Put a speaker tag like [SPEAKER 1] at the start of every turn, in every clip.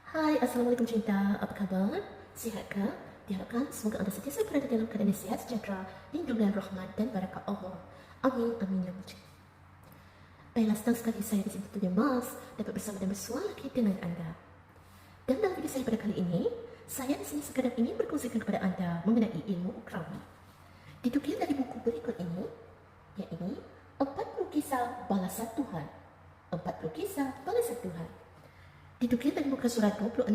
[SPEAKER 1] Hai, Assalamualaikum cinta. Apa kabar? Sihatkah? Diharapkan semoga anda sentiasa berada dalam keadaan sehat sejahtera, lindungan rahmat dan barakat Allah. Amin, amin ya mujib. Baiklah, senang sekali saya di sini tentunya Mas dapat bersama dan bersuara lagi dengan anda. Dan dalam video saya pada kali ini, saya di sini sekadar ingin berkongsikan kepada anda mengenai ilmu ukrawi. Dikutip dari buku berikut ini, yakni 40 kisah balasan Tuhan. 40 kisah balasan Tuhan. Dikutip dari muka surat 26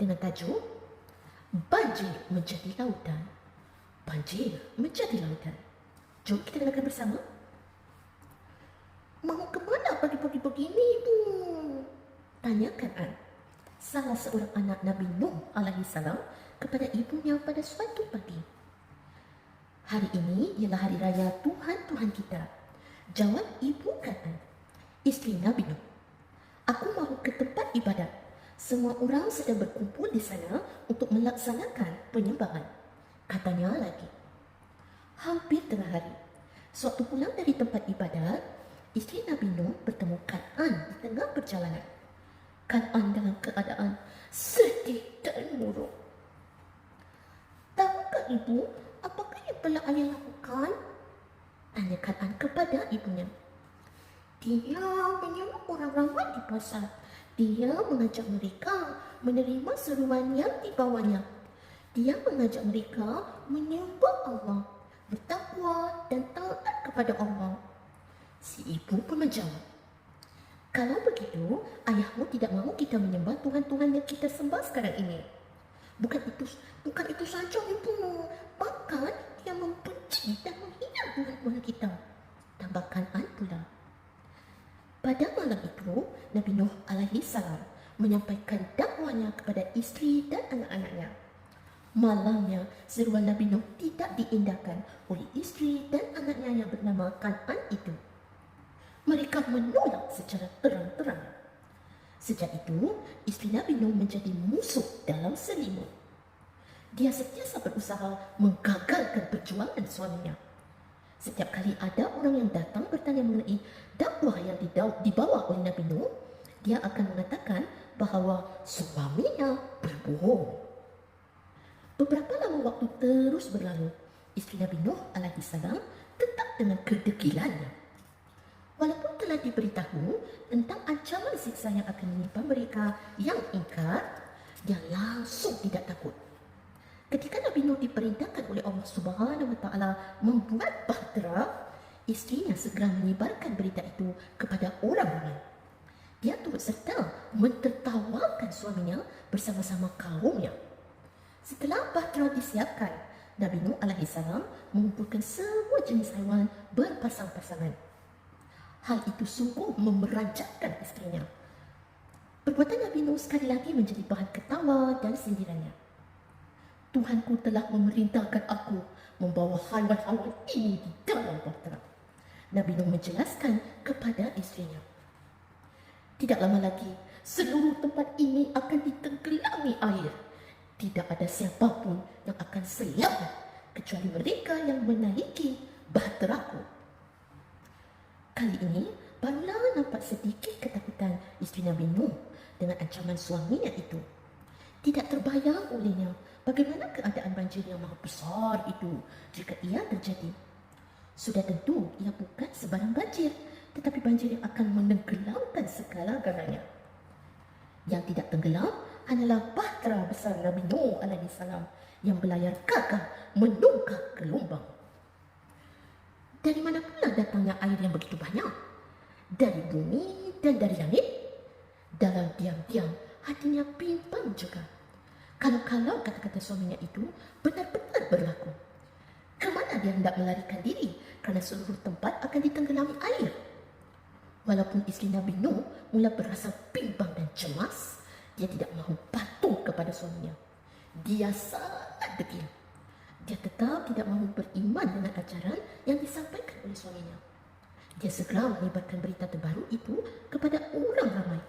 [SPEAKER 1] dengan tajuk Banjir Menjadi Lautan. Banjir menjadi lautan. Jom kita dengarkan bersama. Mau ke mana pagi-pagi begini, Bu? Tanyakan An, salah seorang anak Nabi Nuh alaihi salam kepada ibunya pada suatu pagi. Hari ini ialah hari raya Tuhan kita. Jawab ibu An, isteri Nabi Nuh. Aku mahu ke tempat ibadat. Semua orang sedang berkumpul di sana untuk melaksanakan penyembahan. Katanya lagi. Hampir tengah hari. Sewaktu pulang dari tempat ibadat, isteri Nabi Nuh bertemu Kan'an di tengah perjalanan. Kan'an dalam keadaan sedih dan murung. Tahukah ibu, apakah yang telah ayah lakukan? Tanya Kan'an kepada ibunya. Dia menyuruh orang ramai di pasar. Dia mengajak mereka menerima seruan yang dibawanya. Dia mengajak mereka menyembah Allah, bertakwa dan taat kepada Allah. Si ibu pun menjawab, kalau begitu, ayahmu tidak mahu kita menyembah Tuhan-Tuhan yang kita sembah sekarang ini. Bukan itu saja, ibu. Bahkan dia membenci dan menghina Tuhan-Tuhan kita. Tambahkan An pula. Pada malam itu, Nabi Nuh alaihi salam menyampaikan dakwahnya kepada isteri dan anak-anaknya. Malamnya, seruan Nabi Nuh tidak diindahkan oleh isteri dan anaknya yang bernama Kan'an itu. Mereka menolak secara terang-terang. Sejak itu, isteri Nabi Nuh menjadi musuh dalam selimut. Dia sentiasa berusaha menggagalkan perjuangan suaminya. Setiap kali ada orang yang datang bertanya mengenai dakwah yang dibawa oleh Nabi Nuh, dia akan mengatakan bahawa suaminya berbohong. Beberapa lama waktu terus berlalu, isteri Nabi Nuh alaihi salam tetap dengan kedegilannya. Walaupun telah diberitahu tentang ancaman siksa yang akan menimpa mereka yang ingkar, dia langsung tidak takut. Ketika Nabi Nuh diperintahkan oleh Allah Subhanahu Wa Taala membuat bahtera, istrinya segera menyebarkan berita itu kepada orang ramai. Dia turut serta mentertawakan suaminya bersama-sama kaumnya. Setelah bahtera disiapkan, Nabi Nuh alaihi salam mengumpulkan semua jenis haiwan berpasang-pasangan. Hal itu sungguh memeranjatkan istrinya. Perbuatan Nabi Nuh sekali lagi menjadi bahan ketawa dan sindirannya. Tuhanku telah memerintahkan aku membawa haiwan-haiwan ini di dalam bahtera. Nabi Nuh menjelaskan kepada istrinya. Tidak lama lagi, seluruh tempat ini akan ditenggelami air. Tidak ada siapapun yang akan selamat kecuali mereka yang menaiki bahteraku. Kali ini, barulah nampak sedikit ketakutan isteri Nabi Nuh dengan ancaman suaminya itu. Tidak terbayang olehnya bagaimana keadaan banjir yang maha besar itu jika ia terjadi. Sudah tentu ia bukan sebarang banjir, tetapi banjir yang akan menenggelamkan segala-galanya. Yang tidak tenggelam hanyalah bahtera besar Nabi Nuh alaihi salam yang berlayar gagah menunggang gelombang. Dari mana pula datangnya air yang begitu banyak? Dari bumi dan dari langit? Dalam diam-diam hatinya bimbang juga. Kalau kata-kata suaminya itu benar-benar berlaku. Kemana dia hendak melarikan diri kerana seluruh tempat akan ditenggelami air? Walaupun isteri Nabi Nuh mula berasa bimbang dan cemas, dia tidak mahu patuh kepada suaminya. Dia sangat degil. Dia tetap tidak mahu beriman dengan ajaran yang disampaikan oleh suaminya. Dia segera menyebarkan berita terbaru itu kepada orang ramai.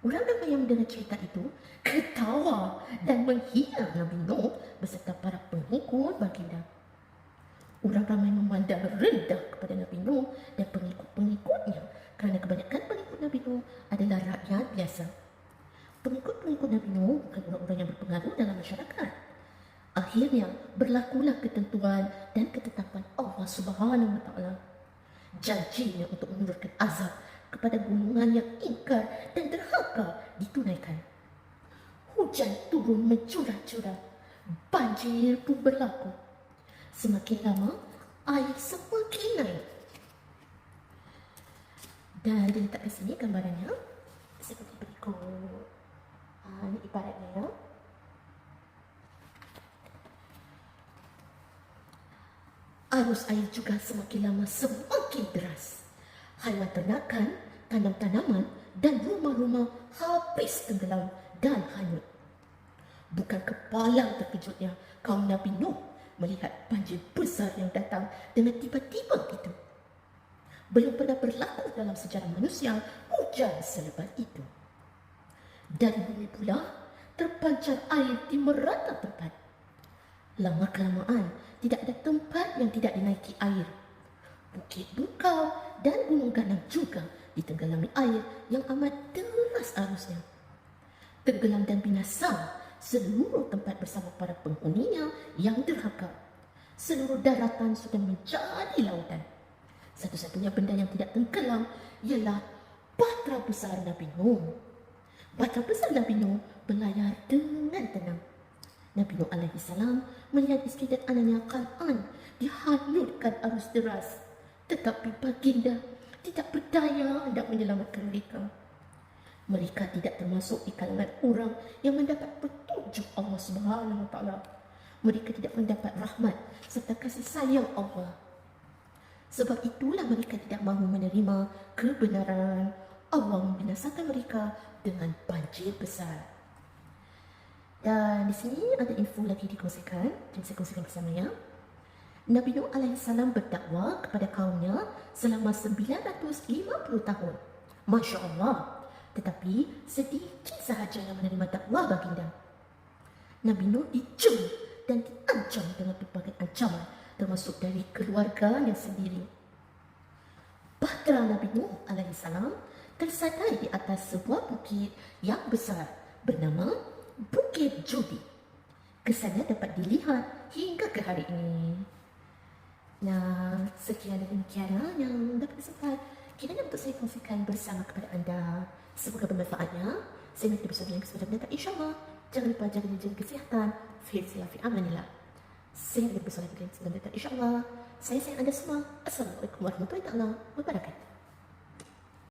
[SPEAKER 1] Orang ramai yang mendengar cerita itu ketawa dan menghina Nabi Nuh beserta para pengikut baginda. Orang ramai memandang rendah kepada Nabi Nuh dan pengikut-pengikutnya kerana kebanyakan pengikut Nabi Nuh adalah rakyat biasa. Pengikut-pengikut Nabi Nuh bukan orang-orang yang berpengaruh dalam masyarakat. Akhirnya berlakulah ketentuan dan ketetapan Allah Subhanahu Wa Taala. Janjinya untuk menurunkan azab kepada golongan yang ingkar dan derhaka ditunaikan. Hujan turun mencurah-curah, banjir pun berlaku. Semakin lama, air semakin naik. Dan diletakkan sini gambarannya seperti berikut. Ini ibaratnya ya. Arus air juga semakin lama semakin deras. Haiwan ternakan, tanam-tanaman dan rumah-rumah habis tenggelam dan hanyut. Bukan kepalang terkejutnya kaum Nabi Nuh melihat banjir besar yang datang dengan tiba-tiba itu. Belum pernah berlaku dalam sejarah manusia hujan selebat itu. Dari bumi pula terpancar air di merata tempat. Lama-kelamaan tidak ada tempat yang tidak dinaiki air. Bukit Bukau dan Gunung Ganang juga ditenggelami air yang amat deras arusnya. Tenggelam dan binasa seluruh tempat bersama para penghuninya yang derhaka. Seluruh daratan sudah menjadi lautan. Satu-satunya benda yang tidak tenggelam ialah bahtera besar Nabi Nuh. Bahtera besar Nabi Nuh berlayar dengan tenang. Nabi Nuh AS melihat isteri dan anaknya Kan'an dihanyutkan arus deras. Tetapi baginda tidak berdaya hendak menyelamatkan mereka. Mereka tidak termasuk di kalangan orang yang mendapat petunjuk Allah Subhanahu Wa Taala. Mereka tidak mendapat rahmat serta kasih sayang Allah. Sebab itulah mereka tidak mahu menerima kebenaran. Allah membinasakan mereka dengan banjir besar. Dan di sini ada info lagi dikongsikan, dan saya kongsikan bersama ya. Nabi Nuh AS berdakwah kepada kaumnya selama 950 tahun. Masya Allah. Tetapi sedikit sahaja yang menerima dakwah baginda. Nabi Nuh dicuri dan diancam dengan berbagai ancaman, termasuk dari keluarganya sendiri. Bahtera Nabi Nuh AS tersadai di atas sebuah bukit yang besar bernama Bukit Judi. Kesannya dapat dilihat hingga ke hari ini. Nah, sekian dan demikian yang dapat sempat kiranya untuk saya kongsikan bersama kepada anda. Semoga bermanfaatnya. Saya nanti bersama yang kesempatan mendatang, insyaAllah. Jangan lupa jaga kesihatan. Fi amanillah. Saya nanti bersama lagi yang kesempatan mendatang, insyaAllah. Saya sayang anda semua. Assalamualaikum warahmatullahi wabarakatuh.